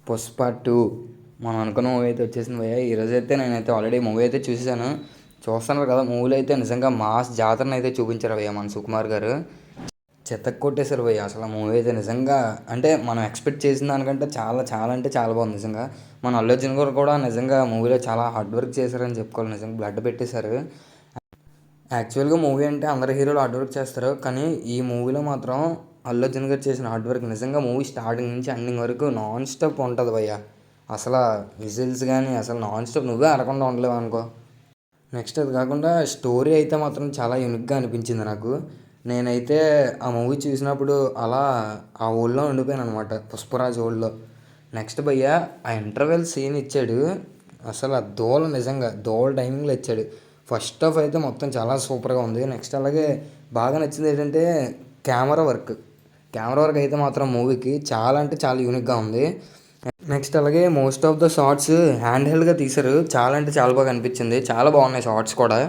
పుష్ప 2 మనం అనుకున్న మూవీ అయితే వచ్చేసింది భయ్య. ఈరోజు అయితే నేనైతే ఆల్రెడీ మూవీ అయితే చూసేసాను. చూస్తున్నారు కదా, మూవీలో అయితే నిజంగా మాస్ జాతరని అయితే చూపించారు భయ్య మన సుకుమార్ గారు. చెత్తకు కొట్టేశారు భయ్య. అసలు ఆ మూవీ అయితే నిజంగా అంటే మనం ఎక్స్పెక్ట్ చేసిన దానికంటే చాలా చాలా అంటే చాలా బాగుంది నిజంగా. మన అల్లు అర్జున్ గారు కూడా నిజంగా మూవీలో చాలా హార్డ్ వర్క్ చేశారని చెప్పుకోవాలి. నిజంగా బ్లడ్ పెట్టేశారు. యాక్చువల్గా మూవీ అంటే అందరు హీరోలు హార్డ్ వర్క్ చేస్తారు, కానీ ఈ మూవీలో మాత్రం అల్లు అర్జున్ గారు చేసిన హార్డ్ వర్క్ నిజంగా మూవీ స్టార్టింగ్ నుంచి ఎండింగ్ వరకు నాన్ స్టాప్ ఉంటుంది భయ్య. అసలు విజిల్స్ కానీ అసలు నాన్ స్టాప్ నువ్వే అరకుండా ఉండలేవు అనుకో. నెక్స్ట్ అది కాకుండా స్టోరీ అయితే మాత్రం చాలా యూనిక్గా అనిపించింది నాకు. నేనైతే ఆ మూవీ చూసినప్పుడు అలా ఆ ఊళ్ళో ఉండిపోయాను అనమాట, పుష్పరాజ్ ఊళ్ళో. నెక్స్ట్ భయ్య ఆ ఇంటర్వెల్ సీన్ ఇచ్చాడు. అసలు ఆ దోల నిజంగా దోల టైమింగ్లో ఇచ్చాడు. ఫస్ట్ హాఫ్ అయితే మొత్తం చాలా సూపర్గా ఉంది. నెక్స్ట్ అలాగే బాగా నచ్చింది ఏంటంటే కెమెరా వర్క్. కెమెరా వర్క్ అయితే మాత్రం మూవీకి చాలా అంటే చాలా యూనిక్గా ఉంది. నెక్స్ట్ అలాగే most of the shorts hand హెల్డ్గా తీశారు. చాలా అంటే చాలా బాగా అనిపించింది. చాలా బాగున్నాయి షార్ట్స్ కూడా.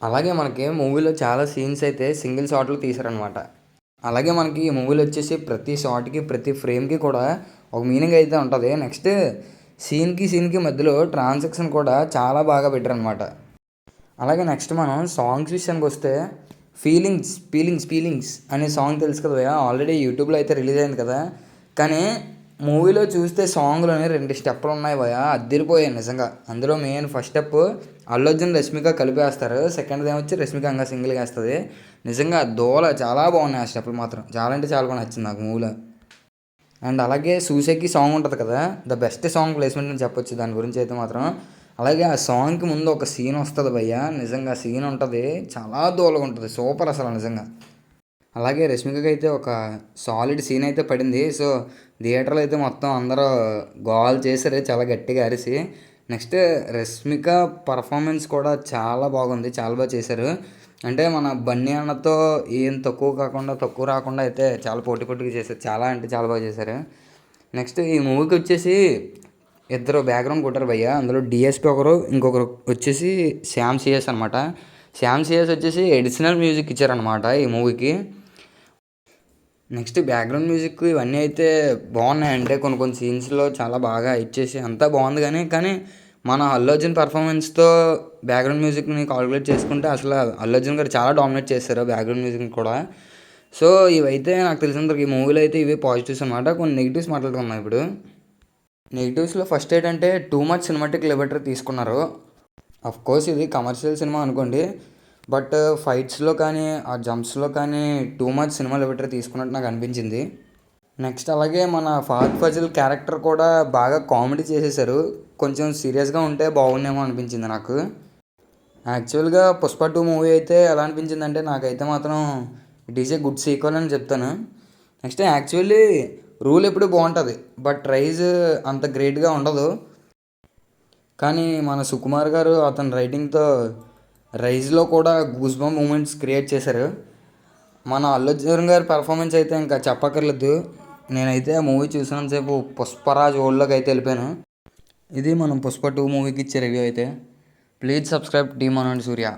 అలాగే మనకి మూవీలో చాలా సీన్స్ అయితే సింగిల్ షాట్లో తీశారనమాట. అలాగే మనకి ఈ మూవీలో వచ్చేసి ప్రతి షాట్కి ప్రతి ఫ్రేమ్కి కూడా ఒక మీనింగ్ అయితే ఉంటుంది. నెక్స్ట్ సీన్కి మధ్యలో ట్రాన్సాక్షన్ కూడా చాలా బాగా పెట్టారనమాట. అలాగే నెక్స్ట్ మనం సాంగ్స్ విషయానికి వస్తే ఫీలింగ్స్ అనే సాంగ్ తెలుసు కదా భయ్య, ఆల్రెడీ యూట్యూబ్లో అయితే రిలీజ్ అయింది కదా. కానీ మూవీలో చూస్తే సాంగ్లోనే 2 స్టెప్పులు ఉన్నాయి భయ్య, అద్దరిపోయాయి నిజంగా. అందులో main first step Allu Arjun Rashmika కలిపేస్తారు, సెకండ్ ఏమొచ్చి రష్మిక ఇంకా సింగిల్గా వేస్తుంది. నిజంగా దోల చాలా బాగున్నాయి ఆ స్టెప్పులు మాత్రం. చాలా అంటే చాలా బాగా నచ్చింది నాకు మూవీలో. అండ్ అలాగే సూసేకి సాంగ్ ఉంటుంది కదా, ద బెస్ట్ సాంగ్ ప్లేస్మెంట్ అని చెప్పొచ్చు దాని గురించి అయితే మాత్రం. అలాగే ఆ సాంగ్కి ముందు ఒక సీన్ వస్తుంది భయ్య, నిజంగా సీన్ ఉంటుంది చాలా దూరంగా ఉంటుంది, సూపర్ అసలు నిజంగా. అలాగే రష్మికకి అయితే ఒక సాలిడ్ సీన్ అయితే పడింది. సో థియేటర్లో అయితే మొత్తం అందరూ గోల్ చేశారు చాలా గట్టిగా అరిసి. నెక్స్ట్ రష్మిక పర్ఫార్మెన్స్ కూడా చాలా బాగుంది, చాలా బాగా చేశారు. అంటే మన బన్నీ అన్నతో ఏం తక్కువ రాకుండా అయితే చాలా పోటీగా చేశారు. చాలా అంటే చాలా బాగా చేశారు. నెక్స్ట్ ఈ మూవీకి వచ్చేసి ఇద్దరు బ్యాక్గ్రౌండ్ కొట్టారు భయ్య. అందులో డిఎస్పి ఒకరు, ఇంకొకరు వచ్చేసి శ్యామ్ సిఎస్ అనమాట. శ్యామ్ సిఎస్ వచ్చేసి ఎడిషనల్ మ్యూజిక్ ఇచ్చారనమాట ఈ మూవీకి. నెక్స్ట్ బ్యాక్గ్రౌండ్ మ్యూజిక్ ఇవన్నీ అయితే బాగున్నాయి. అంటే కొన్ని సీన్స్లో చాలా బాగా ఇచ్చేసి అంతా బాగుంది. కానీ మన అల్లు అర్జున్ పర్ఫార్మెన్స్తో బ్యాక్గ్రౌండ్ మ్యూజిక్ని కాల్కులేట్ చేసుకుంటే అసలు అల్లు అర్జున్ గారు చాలా డామినేట్ చేశారు బ్యాక్గ్రౌండ్ మ్యూజిక్ని కూడా. సో ఇవైతే నాకు తెలిసినంత ఈ మూవీలో అయితే ఇవే పాజిటివ్స్ అనమాట. కొన్ని నెగిటివ్స్ మాట్లాడుకున్నాం ఇప్పుడు. నెగిటివ్స్లో ఫస్ట్ ఏంటంటే టూ మచ్ సినిమాటిక్ లిబర్టీ తీసుకున్నారు. కోర్స్ ఇది కమర్షియల్ సినిమా అనుకోండి, బట్ ఫైట్స్లో కానీ ఆ జంప్స్లో కానీ టూ మచ్ సినిమా లిబర్టీ తీసుకున్నట్టు నాకు అనిపించింది. నెక్స్ట్ అలాగే మన ఫహద్ ఫజిల్ క్యారెక్టర్ కూడా బాగా కామెడీ చేసేసారు. కొంచెం సీరియస్గా ఉంటే బాగుండేమో అనిపించింది నాకు. యాక్చువల్గా పుష్ప 2 మూవీ అయితే ఎలా అనిపించిందంటే నాకైతే మాత్రం it is a good sequel అని చెప్తాను. నెక్స్ట్ యాక్చువల్లీ రూల్ ఎప్పుడు బాగుంటుంది, బట్ రైజ్ అంత గ్రేట్గా ఉండదు. కానీ మన సుకుమార్ గారు అతని రైటింగ్తో రైజ్లో కూడా గూస్ బంప్ మూమెంట్స్ క్రియేట్ చేశారు. మన అల్లు అర్జున్ గారి పెర్ఫార్మెన్స్ అయితే ఇంకా చెప్పక్కర్లేదు. నేనైతే ఆ మూవీ చూసినంతసేపు పుష్పరాజ్ ఓల్డ్లోకి అయితే వెళ్ళిపోయాను. ఇది మనం పుష్ప 2 మూవీకి ఇచ్చే రివ్యూ అయితే. ప్లీజ్ సబ్స్క్రైబ్ టీమ్ మనోడి సూర్య.